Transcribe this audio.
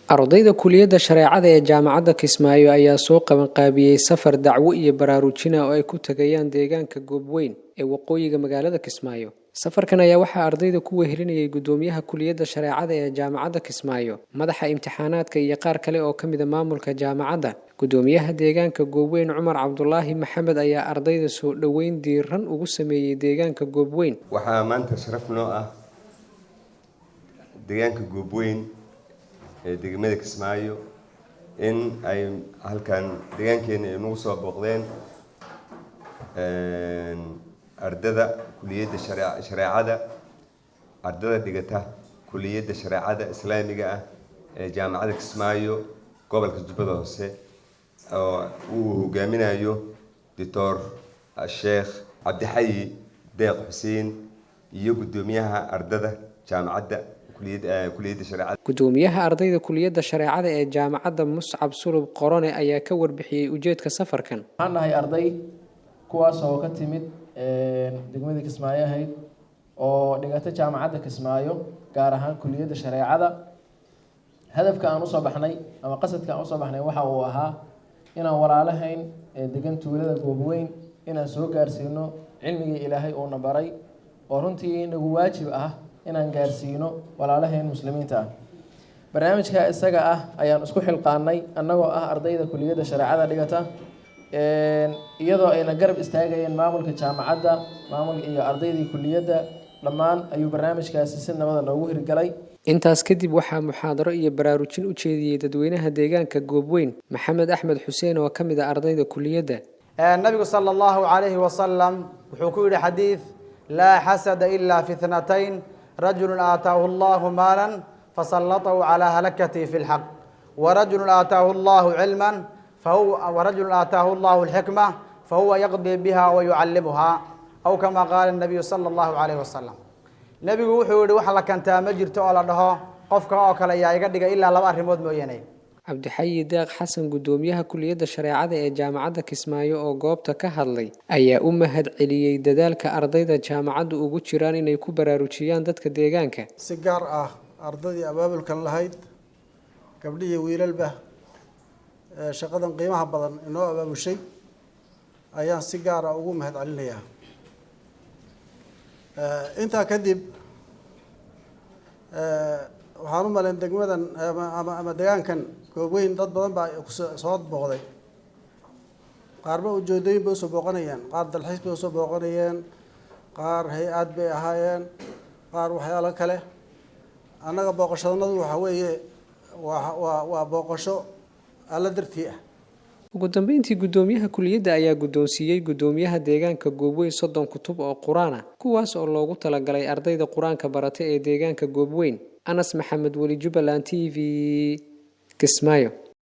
ardayda kuliyadda shareecada ee jaamacadda Kismaayo ayaa soo qaban qaabiyay safar dacwo iyo baraarujin oo ay ku tagayaan deegaanka Goobweyn ee waqooyiga magaalada Kismaayo. safarkan ayaa waxa ardayda ku wehelinayay gudoomiyaha kuliyadda shareecada ee jaamacadda Kismaayo, madaxa imtixaanaadka iyo qaar kale oo kamid ah maamulka jaamacadda. gudoomiyaha deegaanka Goobweyn Cumar Cabdullaahi Maxamed ayaa ardayda soo dhaweyn diiran ugu sameeyay deegaanka Goobweyn. waxaa maanta sharaf noo ah deegaanka Goobweyn degmada Kismaayo in ay halkan deegaankeena ay nagu soo booqdeen ardada kuliyadda shareecada ardada dhigata kuliyadda shareecada islaamiga ah ee jaamacadda Kismaayo gobolka Jubbada Hoose oo uu hogaaminayo Dr. Sheikh Abdixayi Deeq Xuseen iyo gudoomiyaha ardada jaamacadda kuliyadda shareecada. gudoomiyaha ardayda kuliyadda shareecada ee jaamacadda Muscab Sulub Qorone ayaa ka warbixiyay ujeedka safarkan. waxaan nahay arday kuwaas oo ka timid degmada Kismaayo ahayd oo dhigata jaamacadda Kismaayo gaar ahaan kuliyadda shareecada. hadafka aan u soo baxnay ama qasadka aan u soo baxnay waxa uu ahaa inaan walaalahayn degan tuulada Goobweyn inaan soo gaarsiino cilmiga Ilaahay oo na baray oo runtii nagu waajib ah inaan gaarsiino walaalahayn muslimiinta ah. barnaamijka isaga ah ayaan isku xilqaanay annagoo ah ardayda kuliyadda shareecada dhigata iyadoo ayna garab istaagayeen maamulka jaamacadda maamulka iyo ardaydii kuliyadda dhammaan ayuu barnaamijkaasi si nabad ah loogu hirgalay. intaas kadib waxaa muxaadaro iyo baraarujin u jeediyay dadweynaha deegaanka Goobweyn Maxamed Axmed Xuseen oo kamid ah ardayda kuliyadda. nabigu sallallahu alayhi wa sallam wuxuu ku yiri xadiis la hasada illa fi ithnatayn رجل آتاه الله مالا فسلطه على هلكته في الحق ورجل آتاه الله علما ورجل آتاه الله الحكمة فهو يقضي بها ويعلمها أو كما قال النبي صلى الله عليه وسلم. نبي وحوري وحلا كانت مجرته على ده قفك أكل يا يقدر إلا لو أرمود موينين. Abdixayi Deeq Xasan gudoomiyaha kuliyadda shareecada ee jaamacadda Kismaayo oo goobta ka hadlay ayaa u mahad celiyay dadaalka ardayda jaamacaddu ugu jiraan inay ku baraarujiyaan dadka deegaanka. si gaar ah ardadii abaabulkan lahayd gabdhiyo wiilalba shaqadan qiimaha badan inoo abaabushay ayaan si gaar ah ugu mahad celinayaa. intaa kadib waxaan u malayn degmadan ama deegaankan Goobweyn dad badan baa soo booqday. qaarba ujeedooyin bay soo booqanayeen, qaar dalxiis bay soo booqanayeen, qaar hay'ad bay ahaayeen, qaar waxyaalo kale. annaga booqashadoodu waxa weeye waa booqasho alla dartii ah. ugu dambeyntii gudoomiyaha kuliyadda ayaa gudoonsiiyay gudoomiyaha deegaanka Goobweyn 30 kutub oo Quraan ah kuwaas oo loogu talagalay ardayda Quraanka barata ee deegaanka Goobweyn. Anas Maxamed Wali Jubaland TV Kismaayo.